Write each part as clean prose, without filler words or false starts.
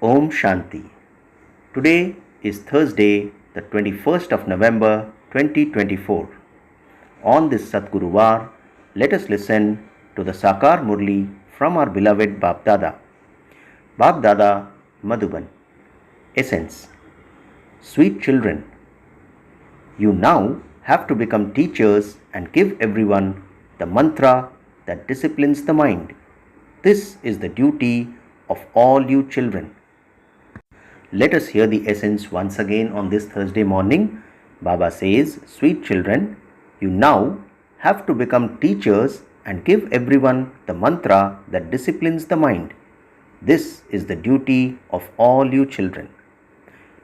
Om Shanti. Today is Thursday, the 21st of November 2024. On this Satgurubar, let us listen to the Sakar Murli from our beloved Bap Dada. Bap Dada, Madhuban. Essence. Sweet children, you now have to become teachers and give everyone the mantra that disciplines the mind. This is the duty of all you children. Let us hear the essence once again on this Thursday morning. Baba says, sweet children, you now have to become teachers and give everyone the mantra that disciplines the mind. This is the duty of all you children.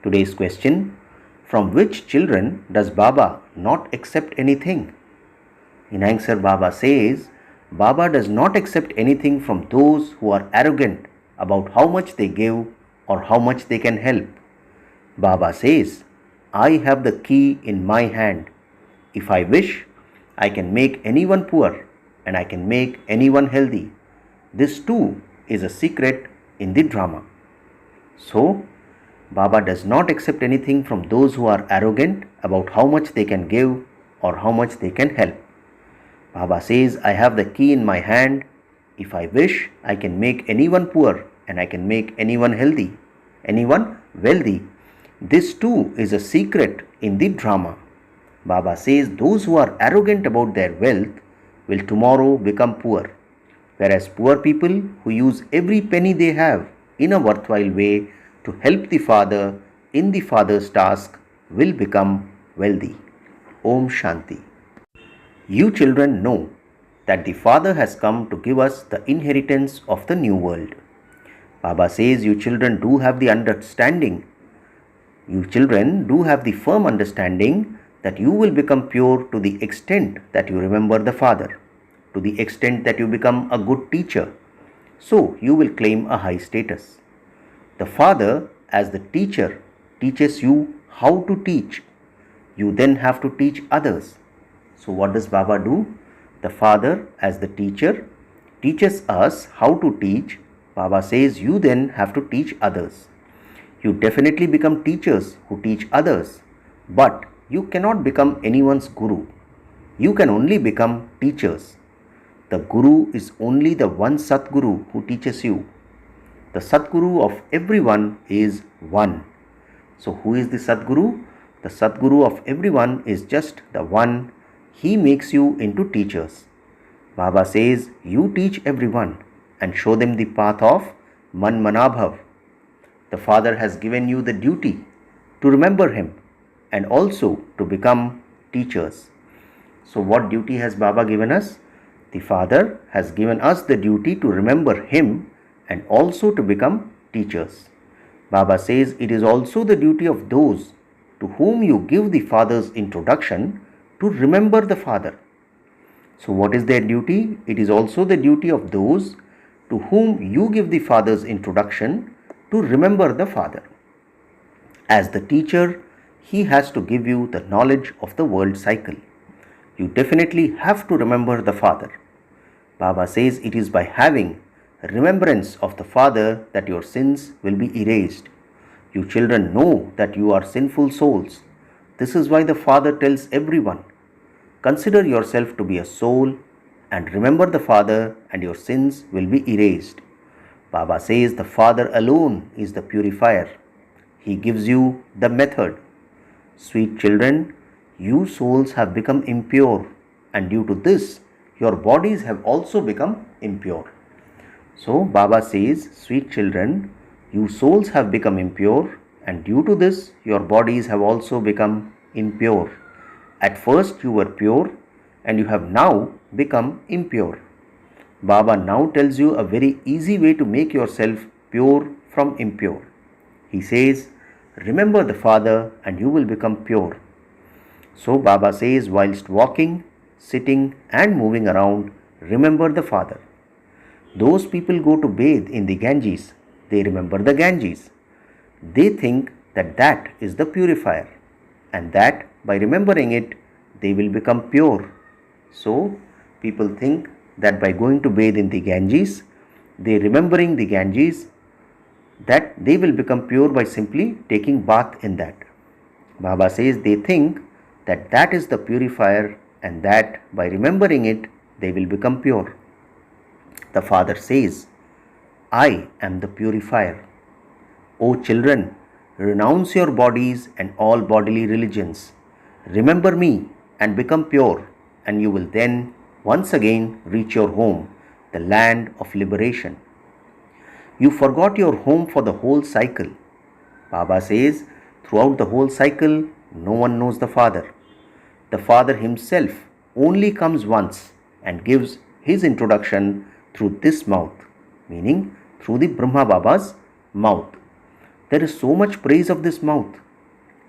Today's question, from which children does Baba not accept anything? In answer, Baba says, Baba does not accept anything from those who are arrogant about how much they give or how much they can help. Baba says, I have the key in my hand. If I wish, I can make anyone poor and I can make anyone healthy. This too is a secret in the drama. So, Baba does not accept anything from those who are arrogant about how much they can give or how much they can help. Baba says, I have the key in my hand. If I wish, I can make anyone poor and I can make anyone healthy, anyone wealthy. This too is a secret in the drama. Baba says those who are arrogant about their wealth will tomorrow become poor, whereas poor people who use every penny they have in a worthwhile way to help the Father in the Father's task will become wealthy. Om Shanti. You children know that the Father has come to give us the inheritance of the new world. Baba says you children do have the understanding. You children do have the firm understanding that you will become pure to the extent that you remember the Father, to the extent that you become a good teacher. So you will claim a high status. The Father, as the teacher, teaches you how to teach. You then have to teach others. So what does Baba do? The Father, as the teacher, teaches us how to teach. Baba says you then have to teach others. You definitely become teachers who teach others, but you cannot become anyone's guru. You can only become teachers. The guru is only the one Satguru who teaches you. The Satguru of everyone is one. So who is the Satguru? The Satguru of everyone is just the one. He makes you into teachers. Baba says you teach everyone and show them the path of Man Manabhav. The Father has given you the duty to remember Him and also to become teachers. So what duty has Baba given us? The Father has given us the duty to remember Him and also to become teachers. Baba says it is also the duty of those to whom you give the Father's introduction to remember the Father. So what is their duty? It is also the duty of those to whom you give the Father's introduction to remember the Father. As the teacher, he has to give you the knowledge of the world cycle. You definitely have to remember the Father. Baba says it is by having remembrance of the Father that your sins will be erased. You children know that you are sinful souls. This is why the Father tells everyone, consider yourself to be a soul and remember the Father and your sins will be erased. Baba says the Father alone is the purifier. He gives you the method. Sweet children, you souls have become impure and due to this, your bodies have also become impure. So Baba says, sweet children, you souls have become impure and due to this, your bodies have also become impure. At first you were pure and you have now become impure. Baba now tells you a very easy way to make yourself pure from impure. He says, remember the Father and you will become pure. So Baba says, whilst walking, sitting and moving around, remember the Father. Those people go to bathe in the Ganges. They remember the Ganges. They think that that is the purifier and that by remembering it, they will become pure. So, people think that by going to bathe in the Ganges, they remembering the Ganges, that they will become pure by simply taking bath in that. Baba says they think that that is the purifier and that by remembering it they will become pure. The Father says, I am the purifier. O children, renounce your bodies and all bodily religions. Remember me and become pure, and you will then once again reach your home, the land of liberation. You forgot your home for the whole cycle. Baba says, throughout the whole cycle, no one knows the Father. The Father himself only comes once and gives his introduction through this mouth, meaning through the Brahma Baba's mouth. There is so much praise of this mouth.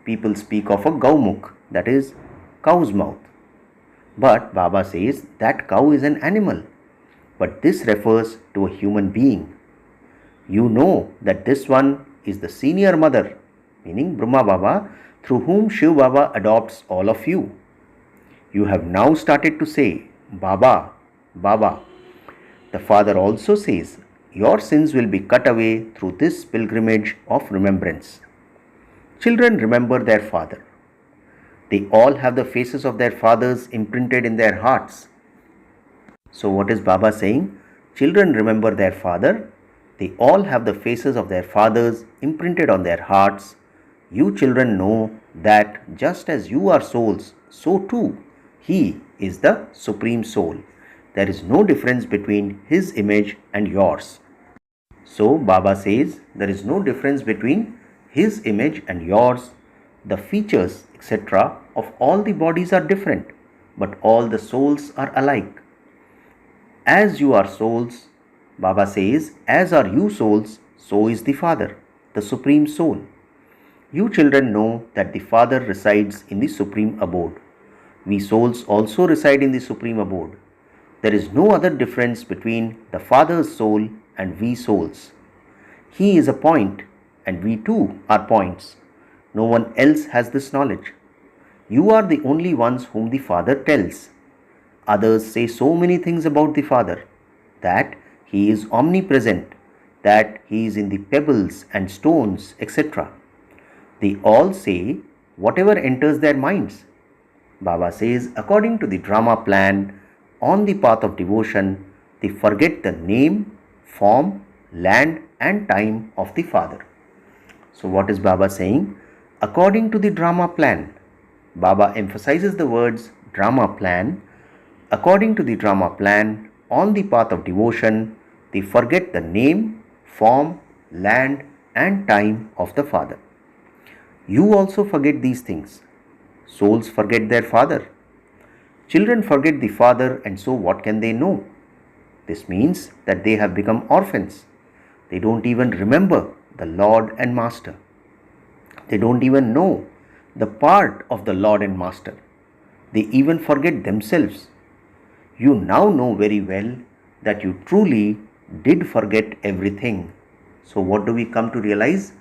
People speak of a gaumukh, that is, cow's mouth. But Baba says that cow is an animal, but this refers to a human being. You know that this one is the senior mother, meaning Brahma Baba, through whom Shiv Baba adopts all of you. You have now started to say, Baba, Baba. The Father also says, your sins will be cut away through this pilgrimage of remembrance. Children remember their father. They all have the faces of their fathers imprinted in their hearts. So what is Baba saying? Children remember their father. They all have the faces of their fathers imprinted on their hearts. You children know that just as you are souls, so too he is the Supreme Soul. There is no difference between his image and yours. So Baba says there is no difference between his image and yours. The features, etc. of all the bodies are different, but all the souls are alike. As you are souls, Baba says, as are you souls, so is the Father, the Supreme Soul. You children know that the Father resides in the Supreme Abode. We souls also reside in the Supreme Abode. There is no other difference between the Father's soul and we souls. He is a point and we too are points. No one else has this knowledge. You are the only ones whom the Father tells. Others say so many things about the Father, that he is omnipresent, that he is in the pebbles and stones, etc. They all say whatever enters their minds. Baba says, according to the drama plan, on the path of devotion, they forget the name, form, land and time of the Father. So what is Baba saying? According to the drama plan, Baba emphasizes the words drama plan. According to the drama plan, on the path of devotion, they forget the name, form, land and time of the Father. You also forget these things. Souls forget their Father. Children forget the Father, and so what can they know? This means that they have become orphans. They don't even remember the Lord and Master. They don't even know the part of the Lord and Master. They even forget themselves. You now know very well that you truly did forget everything. So what do we come to realize?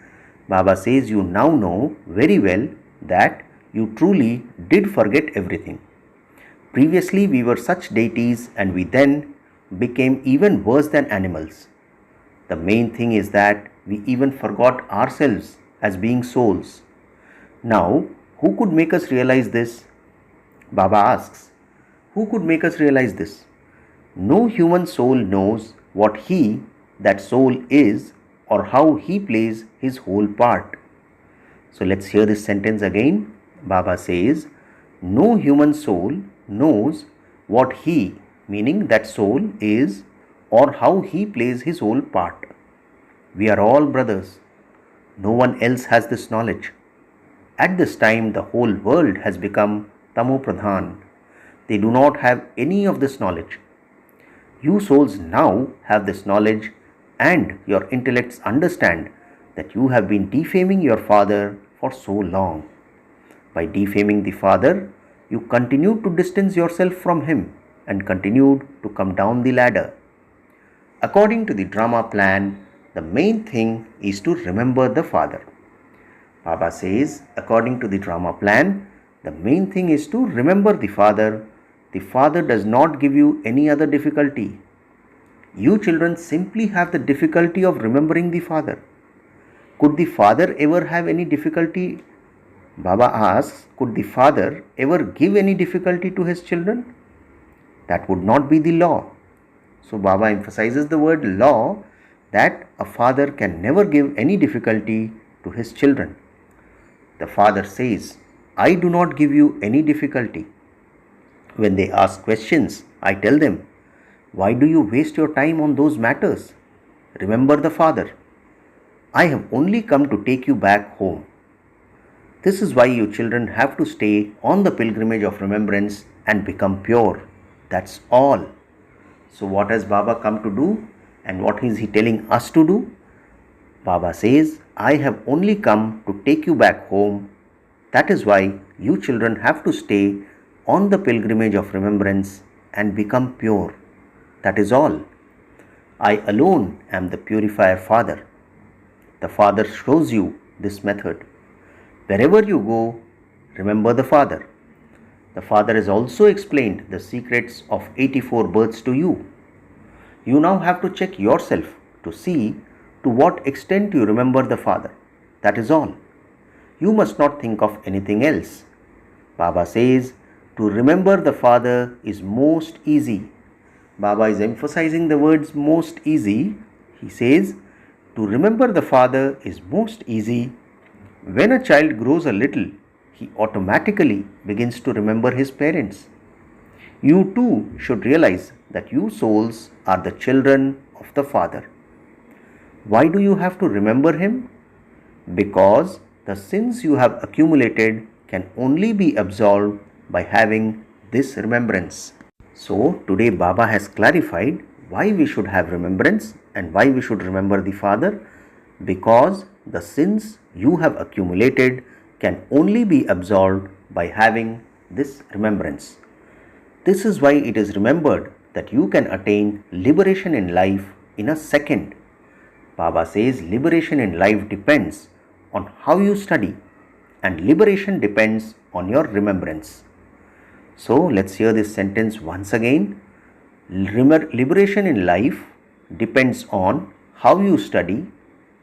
Baba says you now know very well that you truly did forget everything. Previously we were such deities and we then became even worse than animals. The main thing is that we even forgot ourselves as being souls. Now, who could make us realize this? Baba asks, who could make us realize this? No human soul knows what he, that soul, is or how he plays his whole part. So let's hear this sentence again. Baba says, no human soul knows what he, meaning that soul, is or how he plays his whole part. We are all brothers. No one else has this knowledge. At this time, the whole world has become Tamo Pradhan. They do not have any of this knowledge. You souls now have this knowledge, and your intellects understand that you have been defaming your Father for so long. By defaming the Father, you continued to distance yourself from him and continued to come down the ladder. According to the drama plan, the main thing is to remember the Father. Baba says, according to the drama plan, the main thing is to remember the Father. The Father does not give you any other difficulty. You children simply have the difficulty of remembering the Father. Could the father ever have any difficulty? Baba asks, could the father ever give any difficulty to his children? That would not be the law. So Baba emphasizes the word law, that a father can never give any difficulty to his children. The father says, I do not give you any difficulty. When they ask questions, I tell them, why do you waste your time on those matters? Remember the father. I have only come to take you back home. This is why you children have to stay on the pilgrimage of remembrance and become pure. That's all. So what has Baba come to do, and what is he telling us to do? Baba says, I have only come to take you back home. That is why you children have to stay on the pilgrimage of remembrance and become pure. That is all. I alone am the purifier Father. The Father shows you this method. Wherever you go, remember the Father. The Father has also explained the secrets of 84 births to you. You now have to check yourself to see to what extent you remember the Father. That is all. You must not think of anything else. Baba says, to remember the Father is most easy. Baba is emphasizing the words most easy. He says, to remember the Father is most easy. When a child grows a little, he automatically begins to remember his parents. You too should realize that you souls are the children of the Father. Why do you have to remember Him? Because the sins you have accumulated can only be absolved by having this remembrance. So today Baba has clarified why we should have remembrance and why we should remember the Father. Because the sins you have accumulated can only be absolved by having this remembrance. This is why it is remembered that you can attain liberation in life in a second. Baba says liberation in life depends on how you study, and liberation depends on your remembrance. So let's hear this sentence once again. Liberation in life depends on how you study,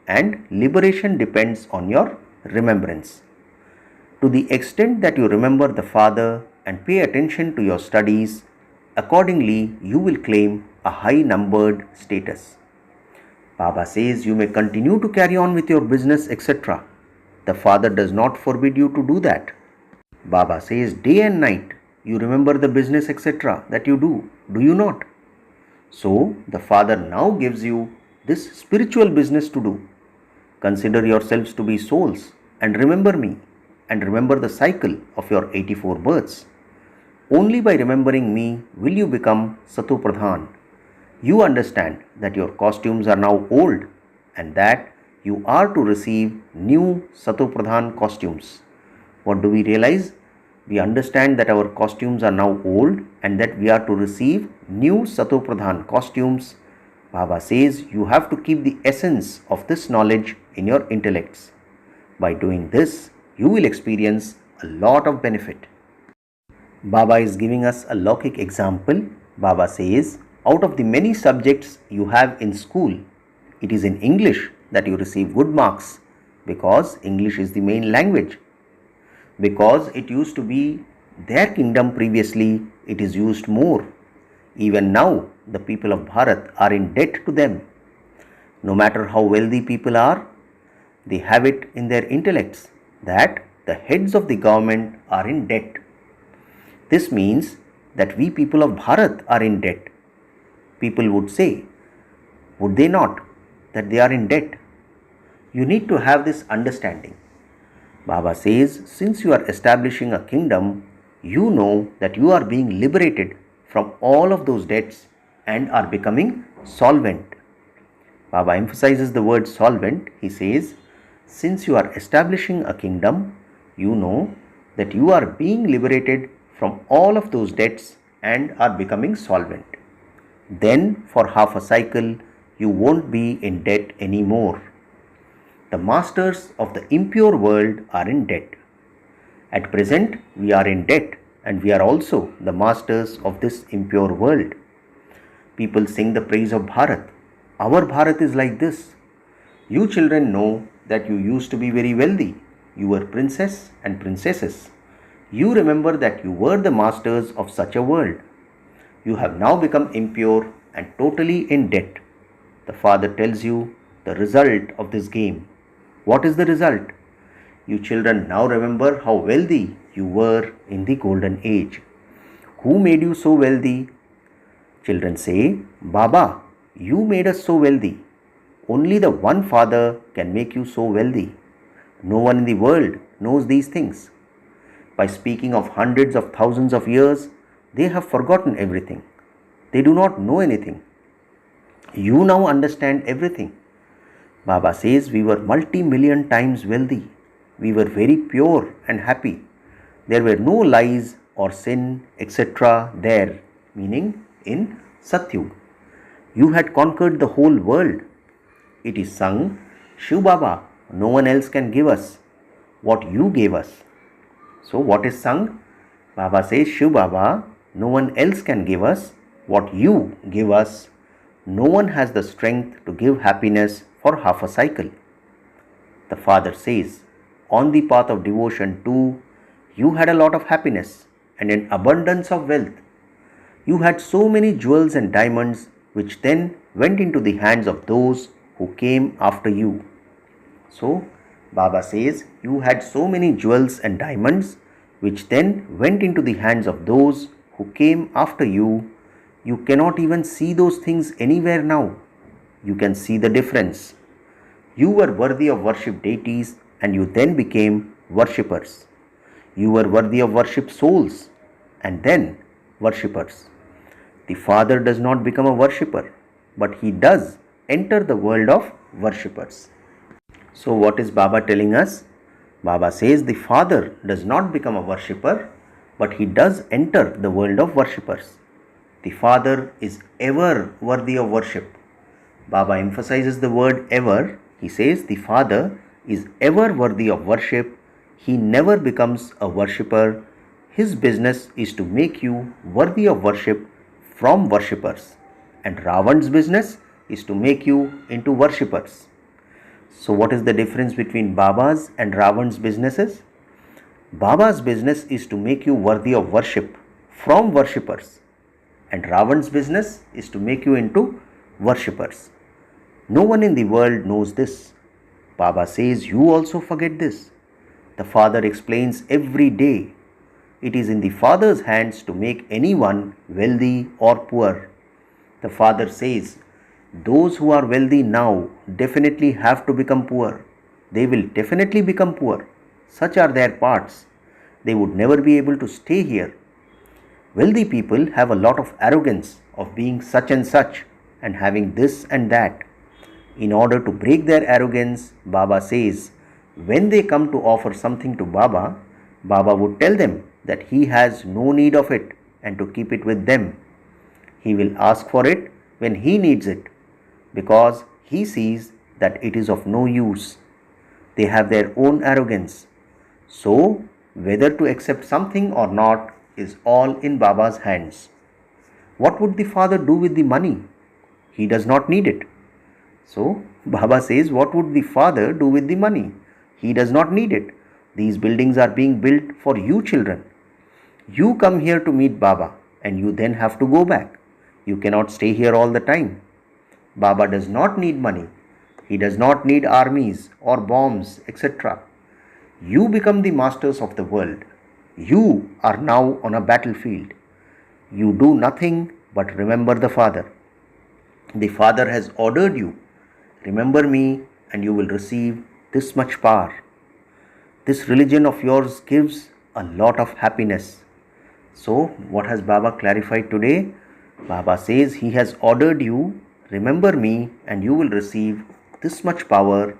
and liberation depends on your remembrance. To the extent that you remember the Father and pay attention to your studies, accordingly you will claim a high numbered status. Baba says you may continue to carry on with your business, etc. The Father does not forbid you to do that. Baba says day and night you remember the business, etc. that you do you not? So the Father now gives you this spiritual business to do. Consider yourselves to be souls and remember me, and remember the cycle of your 84 births. Only by remembering me will you become Satopradhan. You understand that your costumes are now old and that you are to receive new Satopradhan costumes. What do we realize? We understand that our costumes are now old and that we are to receive new Satopradhan costumes. Baba says you have to keep the essence of this knowledge in your intellects. By doing this, you will experience a lot of benefit. Baba is giving us a Lokik example. Baba says, out of the many subjects you have in school, it is in English that you receive good marks, because English is the main language. Because it used to be their kingdom previously, it is used more. Even now, the people of Bharat are in debt to them. No matter how wealthy people are, they have it in their intellects that the heads of the government are in debt. This means that we people of Bharat are in debt. People would say, would they not, that they are in debt? You need to have this understanding. Baba says, since you are establishing a kingdom, you know that you are being liberated from all of those debts and are becoming solvent. Baba emphasizes the word solvent. He says, since you are establishing a kingdom, you know that you are being liberated from all of those debts and are becoming solvent. Then for half a cycle, you won't be in debt anymore. The masters of the impure world are in debt. At present, we are in debt, and we are also the masters of this impure world. People sing the praise of Bharat. Our Bharat is like this. You children know that you used to be very wealthy. You were princess and princesses. You remember that you were the masters of such a world. You have now become impure and totally in debt. The father tells you the result of this game. What is the result? You children now remember how wealthy you were in the golden age. Who made you so wealthy? Children say, Baba, you made us so wealthy. Only the one father can make you so wealthy. No one in the world knows these things. By speaking of hundreds of thousands of years, they have forgotten everything. They do not know anything. You now understand everything. Baba says we were multi-million times wealthy. We were very pure and happy. There were no lies or sin, etc. there, meaning in Satyug. You had conquered the whole world. It is sung, Shiv Baba, no one else can give us what you gave us. So what is sung? Baba says, Shiv Baba, no one else can give us what you give us. No one has the strength to give happiness for half a cycle. The father says, on the path of devotion too, you had a lot of happiness and an abundance of wealth. You had so many jewels and diamonds which then went into the hands of those who came after you. So, Baba says, you had so many jewels and diamonds which then went into the hands of those who came after you. You cannot even see those things anywhere now. You can see the difference. You were worthy of worship deities and you then became worshippers. You were worthy of worship souls and then worshippers. The father does not become a worshipper, but he does enter the world of worshippers. So what is Baba telling us? Baba says the father does not become a worshipper, but he does enter the world of worshippers. The father is ever worthy of worship. Baba emphasizes the word ever. He says the father is ever worthy of worship. He never becomes a worshipper. His business is to make you worthy of worship from worshippers, and Ravan's business is to make you into worshippers. So what is the difference between Baba's and Ravan's businesses? Baba's business is to make you worthy of worship from worshippers, and Ravan's business is to make you into worshippers. No one in the world knows this. Baba says you also forget this. The father explains every day. It is in the father's hands to make anyone wealthy or poor. The father says, those who are wealthy now definitely have to become poor. They will definitely become poor. Such are their parts. They would never be able to stay here. Wealthy people have a lot of arrogance of being such and such and having this and that. In order to break their arrogance, Baba says, when they come to offer something to Baba, Baba would tell them that he has no need of it and to keep it with them. He will ask for it when he needs it, because he sees that it is of no use. They have their own arrogance. So, whether to accept something or not is all in Baba's hands. What would the father do with the money? He does not need it. So, Baba says, what would the father do with the money? He does not need it. These buildings are being built for you children. You come here to meet Baba and you then have to go back. You cannot stay here all the time. Baba does not need money. He does not need armies or bombs, etc. You become the masters of the world. You are now on a battlefield. You do nothing but remember the Father. The Father has ordered you. Remember me and you will receive this much power. This religion of yours gives a lot of happiness. So, what has Baba clarified today? Baba says he has ordered you, remember me and you will receive this much power.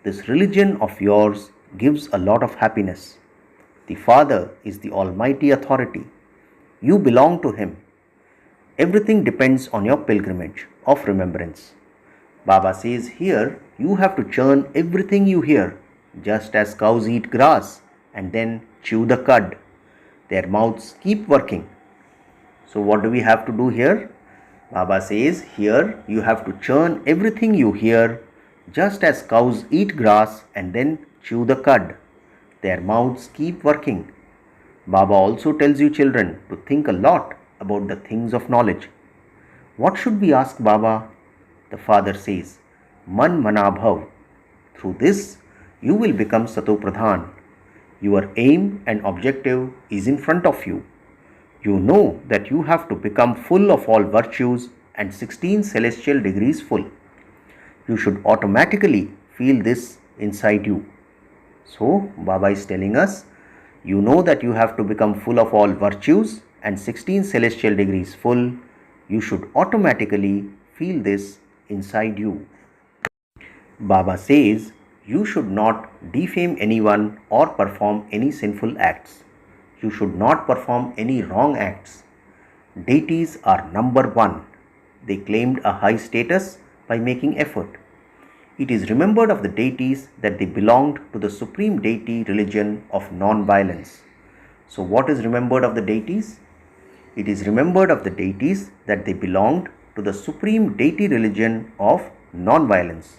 This religion of yours gives a lot of happiness. The Father is the Almighty Authority. You belong to Him. Everything depends on your pilgrimage of remembrance. Baba says here you have to churn everything you hear, just as cows eat grass and then chew the cud. Their mouths keep working. So what do we have to do here? Baba says here you have to churn everything you hear, Just as cows eat grass and then chew the cud, their mouths keep working. Baba also tells you children to think a lot about the things of knowledge. What should we ask Baba? The father says, Man Manabhav. Through this, you will become Satopradhan. Your aim and objective is in front of you. You know that you have to become full of all virtues and 16 celestial degrees full. You should automatically feel this inside you. So, Baba is telling us, you know that you have to become full of all virtues and 16 celestial degrees full. You should automatically feel this inside you. Baba says, you should not defame anyone or perform any sinful acts. You should not perform any wrong acts. Deities are number one. They claimed a high status by making effort. It is remembered of the deities that they belonged to the supreme deity religion of non-violence. So what is remembered of the deities? It is remembered of the deities that they belonged to the supreme deity religion of non-violence.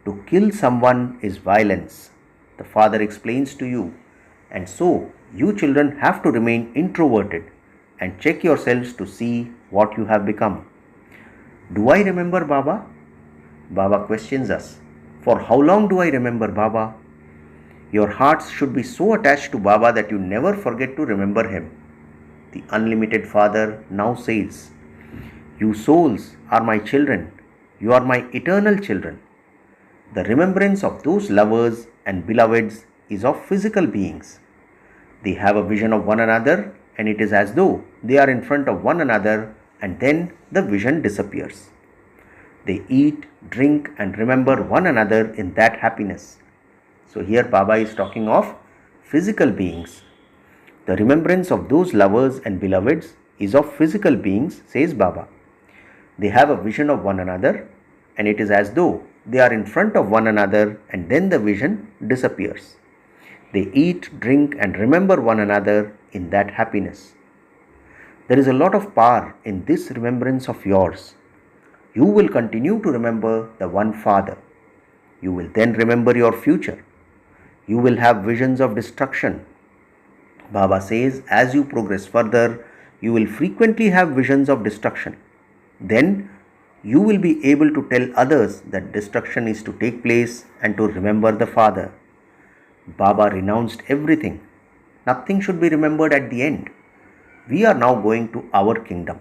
To kill someone is violence, the father explains to you. And so you children have to remain introverted and check yourselves to see what you have become. Do I remember Baba? Baba questions us. For how long do I remember Baba? Your hearts should be so attached to Baba that you never forget to remember him. The unlimited Father now says, You souls are my children. You are my eternal children. The remembrance of those lovers and beloveds is of physical beings. They have a vision of one another, and it is as though they are in front of one another, and then the vision disappears. They eat, drink, and remember one another in that happiness. So here Baba is talking of physical beings. The remembrance of those lovers and beloveds is of physical beings, says Baba. They have a vision of one another, and it is as though they are in front of one another, and then the vision disappears. They eat, drink, and remember one another in that happiness. There is a lot of power in this remembrance of yours. You will continue to remember the one Father. You will then remember your future. You will have visions of destruction. Baba says, as you progress further, you will frequently have visions of destruction. Then you will be able to tell others that destruction is to take place and to remember the Father. Baba renounced everything. Nothing should be remembered at the end. We are now going to our kingdom.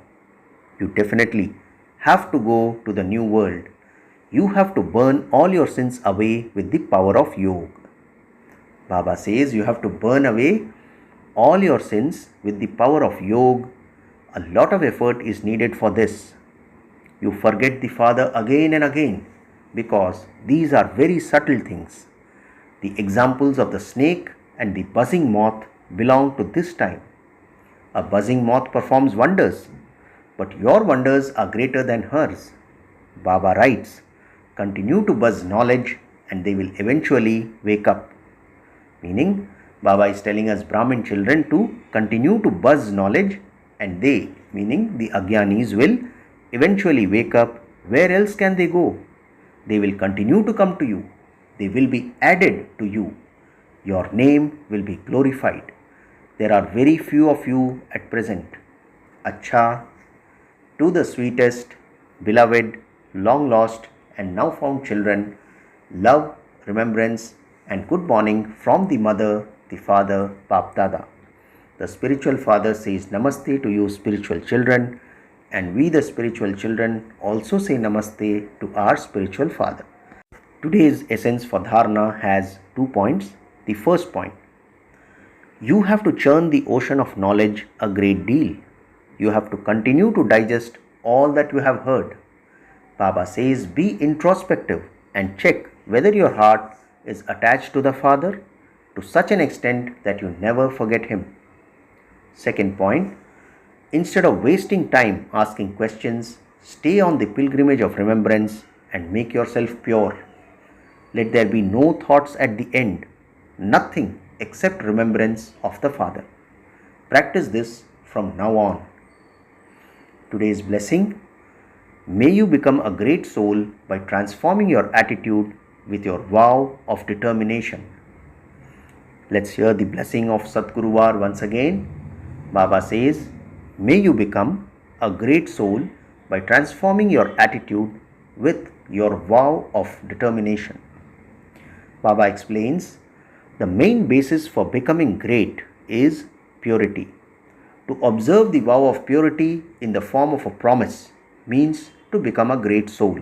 You definitely have to go to the new world. You have to burn all your sins away with the power of yoga. Baba says you have to burn away all your sins with the power of yoga. A lot of effort is needed for this. You forget the Father again and again because these are very subtle things. The examples of the snake and the buzzing moth belong to this time. A buzzing moth performs wonders, but your wonders are greater than hers. Baba writes, continue to buzz knowledge and they will eventually wake up. Meaning, Baba is telling us Brahmin children to continue to buzz knowledge and they, meaning the Agyanis, will eventually wake up. Where else can they go? They will continue to come to you. They will be added to you. Your name will be glorified. There are very few of you at present. Acha, to the sweetest, beloved, long lost and now found children, love, remembrance and good morning from the mother, the father, Bap Dada. The spiritual father says namaste to you spiritual children, and we the spiritual children also say namaste to our spiritual father. Today's essence for dharana has 2 points. The first point, you have to churn the ocean of knowledge a great deal. You have to continue to digest all that you have heard. Baba says be introspective and check whether your heart is attached to the Father to such an extent that you never forget him. Second point, instead of wasting time asking questions, stay on the pilgrimage of remembrance and make yourself pure. Let there be no thoughts at the end, nothing except remembrance of the Father. Practice this from now on. Today's blessing, May you become a great soul by transforming your attitude with your vow of determination. Let's hear the blessing of Satgurubar once again. Baba says, may you become a great soul by transforming your attitude with your vow of determination. Baba explains, the main basis for becoming great is purity. To observe the vow of purity in the form of a promise means to become a great soul.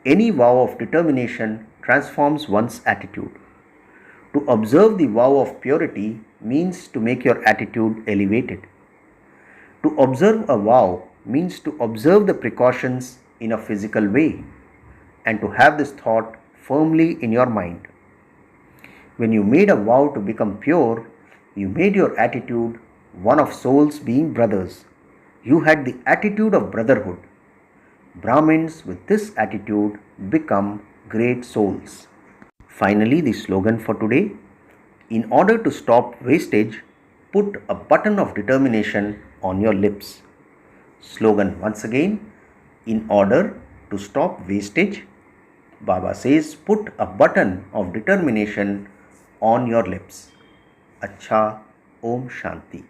Any vow of determination transforms one's attitude. To observe the vow of purity means to make your attitude elevated. To observe a vow means to observe the precautions in a physical way and to have this thought firmly in your mind. When you made a vow to become pure, you made your attitude one of souls being brothers. You had the attitude of brotherhood. Brahmins with this attitude become great souls. Finally, the slogan for today: in order to stop wastage, put a button of determination on your lips. Slogan once again: in order to stop wastage, Baba says, put a button of determination on your lips. Acha, Om Shanti.